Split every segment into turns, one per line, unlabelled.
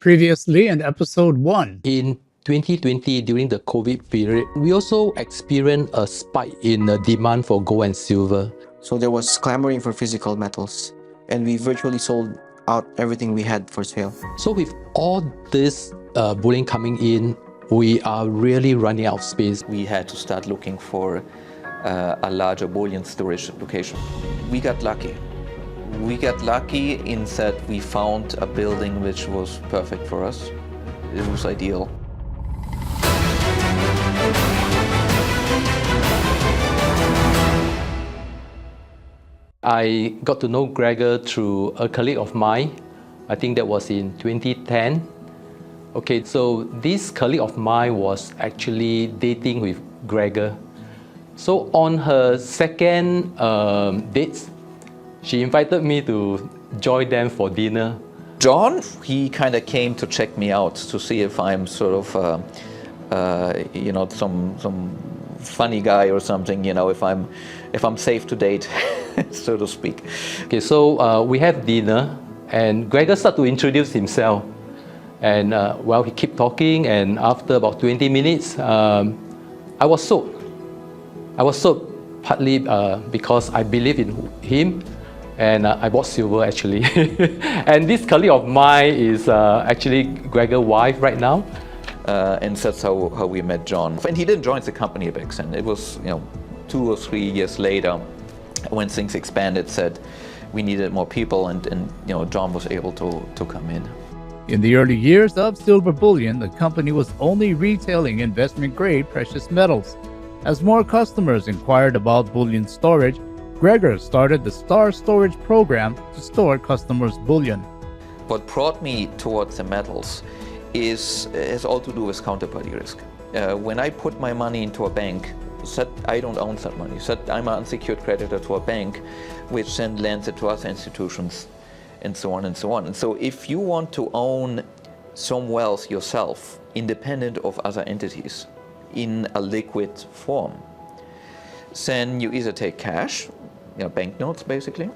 Previously in episode 1.
In 2020, during the COVID period, we also experienced a spike in the demand for gold and silver.
So there was clamoring for physical metals, and we virtually sold out everything we had for sale.
So with all this bullion coming in, we are really running out of space.
We had to start looking for a larger bullion storage location. We got lucky. We got lucky in that we found a building which was perfect for us. It was ideal.
I got to know Gregor through a colleague of mine. I think that was in 2010. Okay, so this colleague of mine was actually dating with Gregor. So on her second date, she invited me to join them for dinner.
John, he kind of came to check me out to see if I'm sort of, some funny guy or something. if I'm safe to date, so to speak.
Okay, so we have dinner, and Gregor started to introduce himself. And he kept talking, and after about 20 minutes, I was sold. I was sold partly because I believe in him, and I bought silver actually. And this colleague of mine is actually Gregor's wife right now.
And that's how we met John. And he didn't join the company back then. It was 2 or 3 years later when things expanded, said we needed more people, and John was able to come in.
In the early years of Silver Bullion, the company was only retailing investment-grade precious metals. As more customers inquired about bullion storage, Gregor started the Star Storage program to store customers' bullion.
What brought me towards the metals has all to do with counterparty risk. When I put my money into a bank, I don't own that money. I'm an unsecured creditor to a bank, which then lends it to other institutions, and so on and so on. And so if you want to own some wealth yourself, independent of other entities, in a liquid form, then you either take cash, banknotes basically,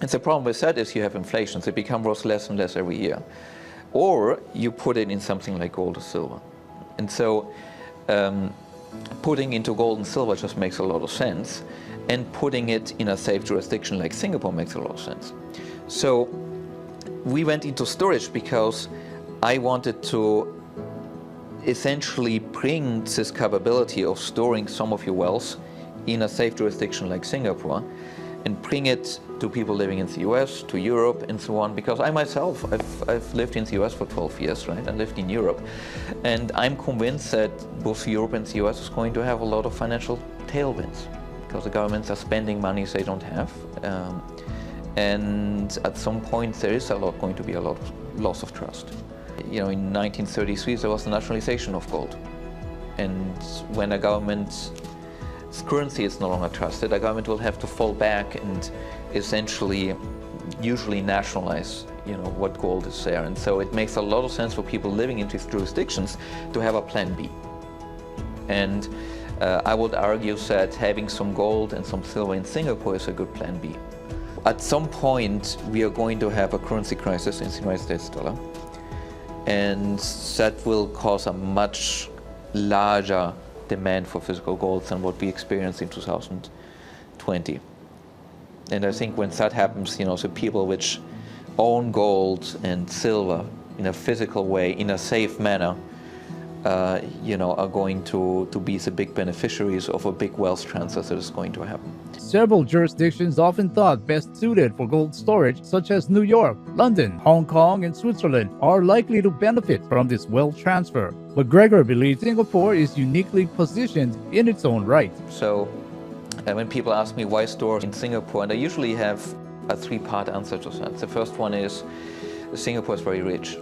and the problem with that is you have inflation, so it becomes worth less and less every year. Or you put it in something like gold or silver. And so putting into gold and silver just makes a lot of sense, and putting it in a safe jurisdiction like Singapore makes a lot of sense. So we went into storage because I wanted to essentially bring this capability of storing some of your wealth in a safe jurisdiction like Singapore, and bring it to people living in the US, to Europe, and so on. Because I myself, I've lived in the US for 12 years, right? I lived in Europe. And I'm convinced that both Europe and the US is going to have a lot of financial tailwinds, because the governments are spending money they don't have. And at some point, there is going to be a lot of loss of trust. In 1933, there was the nationalization of gold. And when a government's currency is no longer trusted, a government will have to fall back and essentially usually nationalize what gold is there. And so it makes a lot of sense for people living in these jurisdictions to have a plan B. And I would argue that having some gold and some silver in Singapore is a good plan B. At some point, we are going to have a currency crisis in the United States dollar, and that will cause a much larger demand for physical gold than what we experienced in 2020. And I think when that happens, so people which own gold and silver in a physical way, in a safe manner, are going to be the big beneficiaries of a big wealth transfer that is going to happen.
Several jurisdictions often thought best suited for gold storage, such as New York, London, Hong Kong, and Switzerland, are likely to benefit from this wealth transfer. But Gregor believes Singapore is uniquely positioned in its own right.
So when people ask me why store in Singapore, and I usually have a 3-part answer to that. The first one is Singapore is very rich.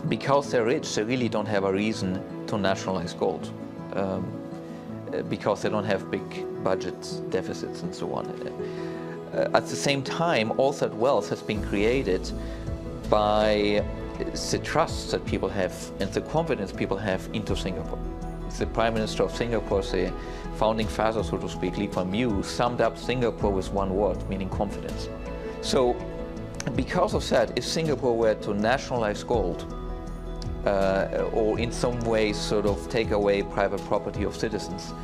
Because they're rich, they really don't have a reason to nationalize gold, because they don't have big budget deficits and so on. At the same time, all that wealth has been created by the trust that people have and the confidence people have into Singapore. The Prime Minister of Singapore, the founding father, so to speak, Lee Kuan Yew, summed up Singapore with one word, meaning confidence. So because of that, if Singapore were to nationalize gold, or in some way sort of take away private property of citizens,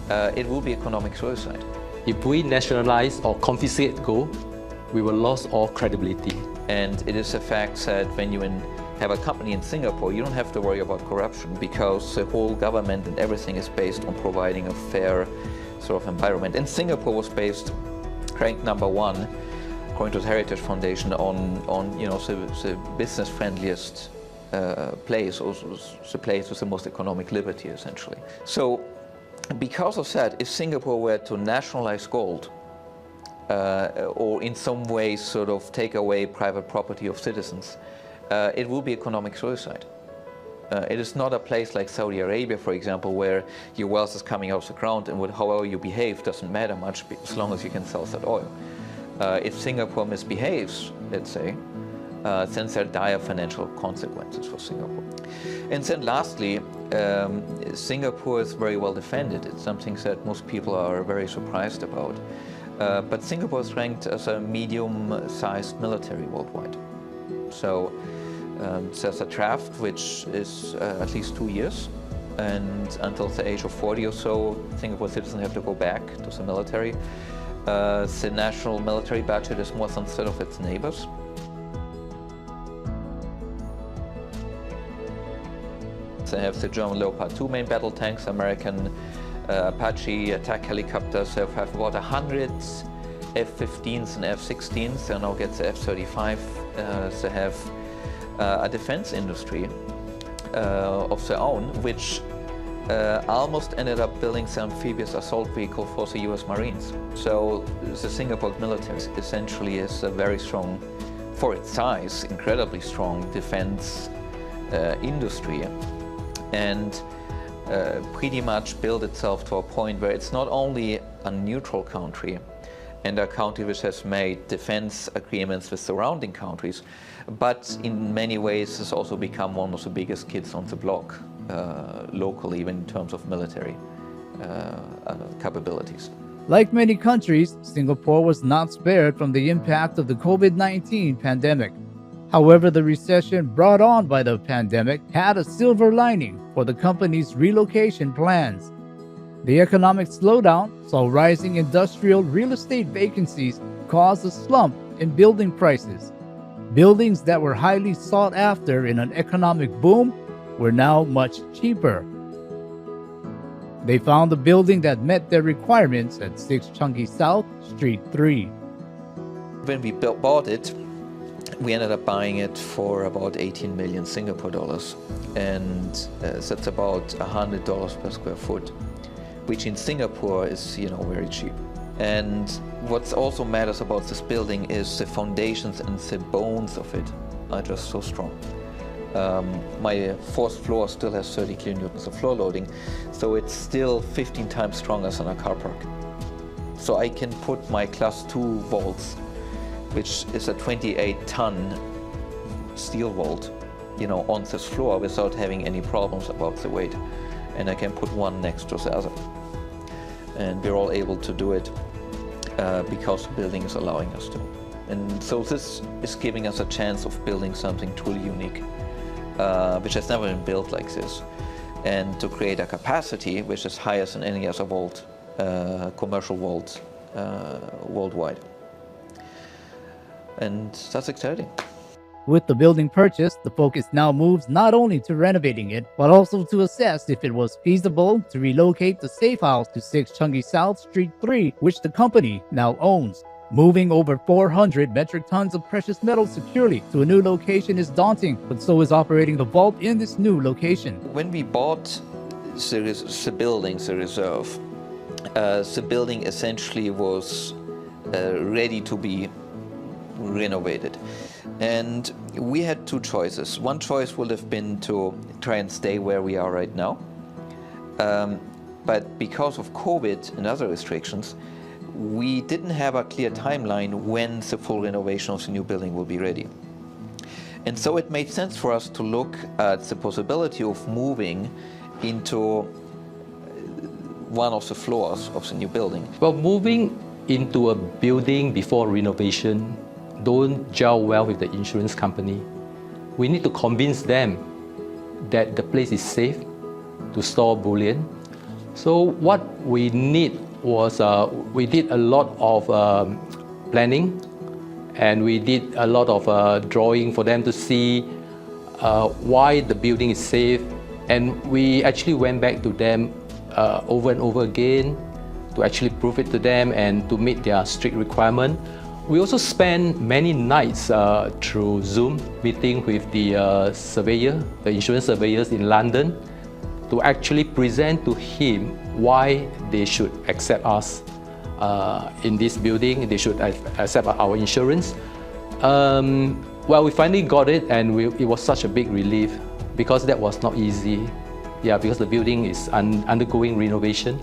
it will be economic suicide.
If we nationalize or confiscate gold, we will lose all credibility.
And it is a fact that when you have a company in Singapore, you don't have to worry about corruption because the whole government and everything is based on providing a fair sort of environment. And Singapore was ranked #1, according to the Heritage Foundation, on the business friendliest place, or the place with the most economic liberty, essentially. So, because of that, if Singapore were to nationalize gold, or in some way sort of take away private property of citizens, it will be economic suicide. It is not a place like Saudi Arabia, for example, where your wealth is coming out of the ground and however you behave doesn't matter much as long as you can sell that oil. If Singapore misbehaves, let's say, then there are dire financial consequences for Singapore. And then lastly, Singapore is very well defended. It's something that most people are very surprised about. But Singapore is ranked as a medium-sized military worldwide. So there's a draft which is at least 2 years, and until the age of 40 or so, Singapore citizens have to go back to the military. The national military budget is more than that of its neighbors. They have the German Leopard 2 main battle tanks, American Apache attack helicopters. They have about 100 F-15s and F-16s. They now get the F-35. They have a defense industry of their own, which almost ended up building the amphibious assault vehicle for the US Marines. So the Singapore military essentially is a very strong, for its size, incredibly strong defense industry, and pretty much built itself to a point where it's not only a neutral country and a country which has made defense agreements with surrounding countries, but in many ways has also become one of the biggest kids on the block locally, even in terms of military capabilities.
Like many countries, Singapore was not spared from the impact of the COVID-19 pandemic. However, the recession brought on by the pandemic had a silver lining for the company's relocation plans. The economic slowdown saw rising industrial real estate vacancies cause a slump in building prices. Buildings that were highly sought after in an economic boom were now much cheaper. They found a building that met their requirements at 6 Changi South, Street 3.
When we bought it, we ended up buying it for about 18 million Singapore dollars, and that's about $100 per square foot, which in Singapore is, very cheap. And what also matters about this building is the foundations and the bones of it are just so strong. My fourth floor still has 30 kilonewtons of floor loading, so it's still 15 times stronger than a car park. So I can put my class 2 vaults, which is a 28-ton steel vault, on this floor without having any problems about the weight. And I can put one next to the other. And we're all able to do it because the building is allowing us to. And so this is giving us a chance of building something truly unique, which has never been built like this. And to create a capacity which is higher than any other vault, commercial vault worldwide. And that's exciting.
With the building purchased, the focus now moves not only to renovating it, but also to assess if it was feasible to relocate the safe house to 6 Changi South, Street 3, which the company now owns. Moving over 400 metric tons of precious metals securely to a new location is daunting, but so is operating the vault in this new location.
When we bought the building, the reserve, the building essentially was ready to be renovated. And we had two choices. One choice would have been to try and stay where we are right now. But because of COVID and other restrictions, we didn't have a clear timeline when the full renovation of the new building will be ready. And so it made sense for us to look at the possibility of moving into one of the floors of the new building.
Well, moving into a building before renovation don't gel well with the insurance company. We need to convince them that the place is safe to store bullion. So what we need was, we did a lot of planning, and we did a lot of drawing for them to see why the building is safe. And we actually went back to them over and over again to actually prove it to them and to meet their strict requirement. We also spent many nights through Zoom meeting with the surveyor, the insurance surveyors in London, to actually present to him why they should accept us in this building, they should accept our insurance. Well, we finally got it, and it was such a big relief, because that was not easy. Yeah, because the building is undergoing renovation,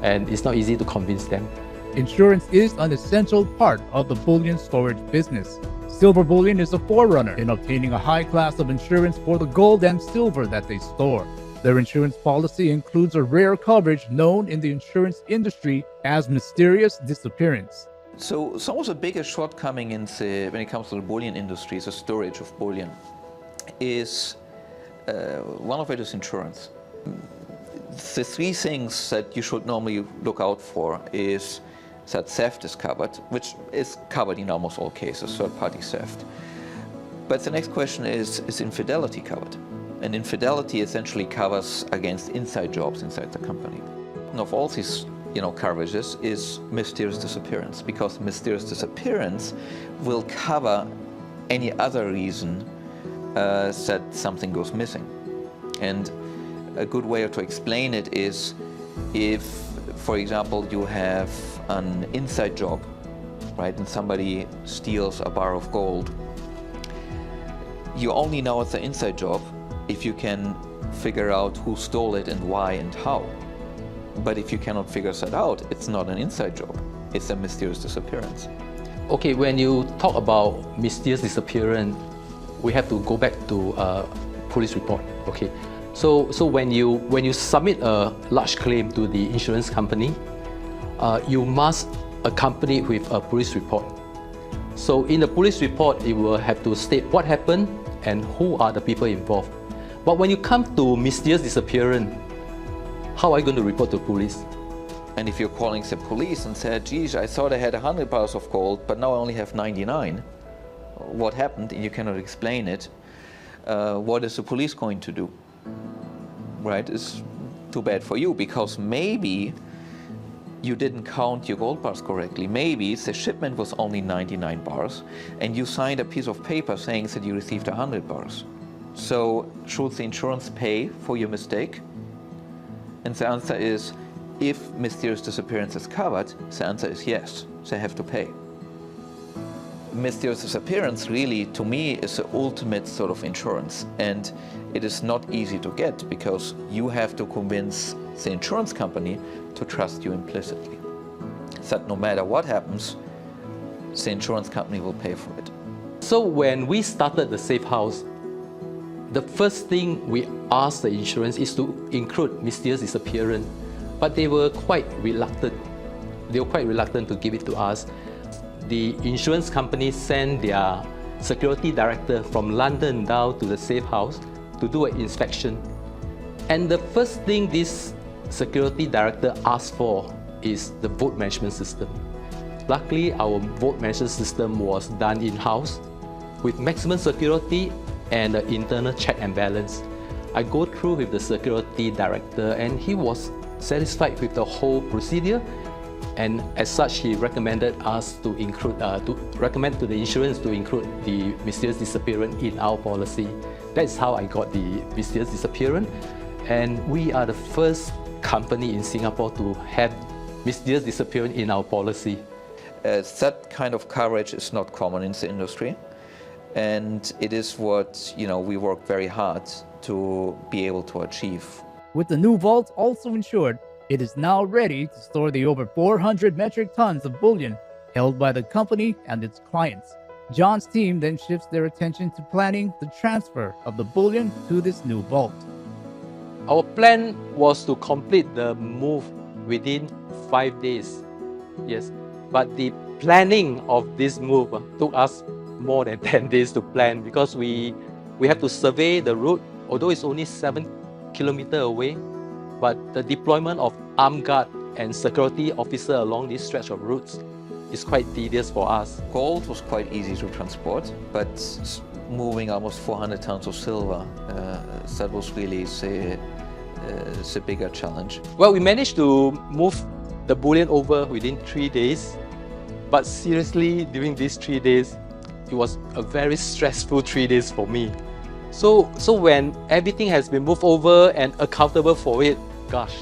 and it's not easy to convince them.
Insurance is an essential part of the bullion storage business. Silver Bullion is a forerunner in obtaining a high class of insurance for the gold and silver that they store. Their insurance policy includes a rare coverage known in the insurance industry as mysterious disappearance.
So some of the biggest shortcoming when it comes to the bullion industry, the storage of bullion, is one of it is insurance. The three things that you should normally look out for is that theft is covered, which is covered in almost all cases, third-party theft. But the next question is infidelity covered? And infidelity essentially covers against inside jobs inside the company. And of all these coverages is mysterious disappearance, because mysterious disappearance will cover any other reason that something goes missing. And a good way to explain it is if, for example, you have an inside job, right, and somebody steals a bar of gold, you only know it's an inside job if you can figure out who stole it and why and how. But if you cannot figure that out, it's not an inside job, it's a mysterious disappearance.
Okay, when you talk about mysterious disappearance, we have to go back to police report. Okay, so when you submit a large claim to the insurance company, you must accompany it with a police report. So in the police report, it will have to state what happened and who are the people involved. But when you come to mysterious disappearance, how are you going to report to police?
And if you're calling the police and said, geez, I thought I had 100 bars of gold, but now I only have 99, what happened? And you cannot explain it. What is the police going to do? Right? It's too bad for you, because maybe you didn't count your gold bars correctly. Maybe the shipment was only 99 bars, and you signed a piece of paper saying that you received 100 bars. So should the insurance pay for your mistake? And the answer is, if mysterious disappearance is covered, the answer is yes, they have to pay. Mysterious disappearance really, to me, is the ultimate sort of insurance, and it is not easy to get, because you have to convince the insurance company to trust you implicitly, that no matter what happens, the insurance company will pay for it.
So when we started the safe house, the first thing we asked the insurance is to include mysterious disappearance, but they were quite reluctant. They were quite reluctant to give it to us. The insurance company sent their security director from London down to the safe house to do an inspection. And the first thing this security director asked for is the vault management system. Luckily, our vault management system was done in-house with maximum security and an internal check and balance. I go through with the security director, and he was satisfied with the whole procedure, and as such he recommended us to include, recommend to the insurance to include the mysterious disappearance in our policy. That's how I got the mysterious disappearance, and we are the first company in Singapore to have mysterious disappearance in our policy.
That kind of coverage is not common in the industry. And it is what we work very hard to be able to achieve.
With the new vault also insured, it is now ready to store the over 400 metric tons of bullion held by the company and its clients. John's team then shifts their attention to planning the transfer of the bullion to this new vault.
Our plan was to complete the move within 5 days. Yes, but the planning of this move took us more than 10 days to plan because we have to survey the route, although it's only 7 kilometers away, but the deployment of armed guard and security officer along this stretch of routes is quite tedious for us.
Gold was quite easy to transport, but moving almost 400 tons of silver, that was really the bigger challenge.
Well, we managed to move the bullion over within 3 days, but seriously, during these 3 days, it was a very stressful 3 days for me. So when everything has been moved over and accountable for it, gosh,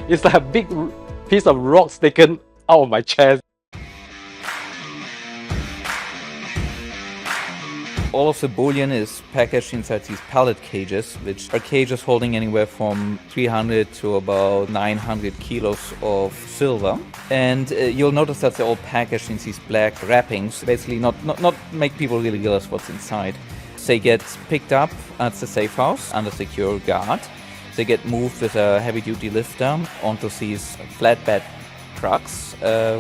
it's like a big piece of rocks taken out of my chest.
All of the bullion is packaged inside these pallet cages, which are cages holding anywhere from 300 to about 900 kilos of silver. And you'll notice that they're all packaged in these black wrappings, basically not make people really realize what's inside. They get picked up at the safe house under secure guard. They get moved with a heavy-duty lifter onto these flatbed trucks,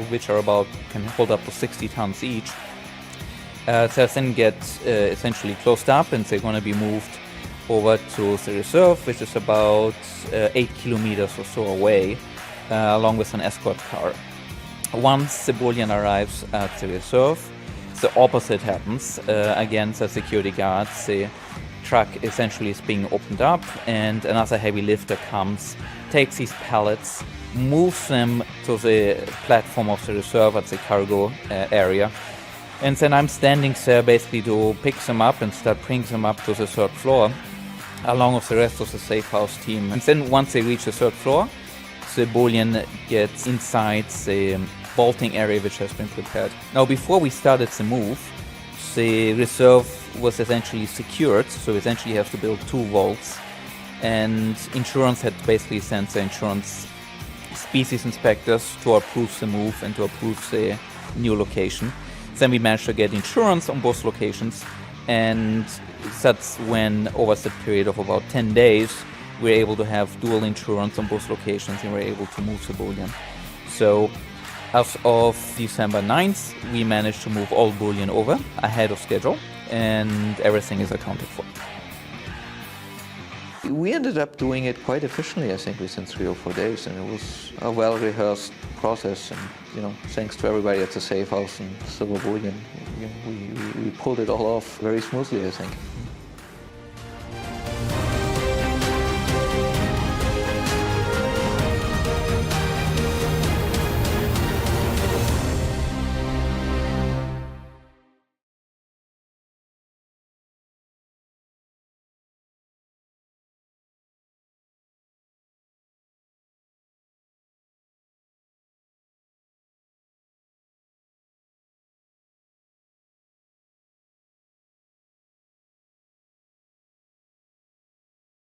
which can hold up to 60 tons each. They then get essentially closed up, and they're going to be moved over to the reserve, which is about 8 kilometers or so away, along with an escort car. Once the bullion arrives at the reserve, the opposite happens. Again, the security guards, the truck essentially is being opened up, and another heavy lifter comes, takes these pallets, moves them to the platform of the reserve at the cargo area. And then I'm standing there basically to pick them up and start bringing them up to the third floor, along with the rest of the safe house team. And then once they reach the third floor, the bullion gets inside the vaulting area which has been prepared. Now, before we started the move, the reserve was essentially secured, so essentially you have to build 2 vaults. And insurance had basically sent the insurance species inspectors to approve the move and to approve the new location. Then we managed to get insurance on both locations, and that's when, over the period of about 10 days, we were able to have dual insurance on both locations and we were able to move the bullion. So as of December 9th, we managed to move all bullion over ahead of schedule, and everything is accounted for.
We ended up doing it quite efficiently, I think, within 3 or 4 days, and it was a well-rehearsed process. And thanks to everybody at the safe house and Silver Bullion, we pulled it all off very smoothly, I think.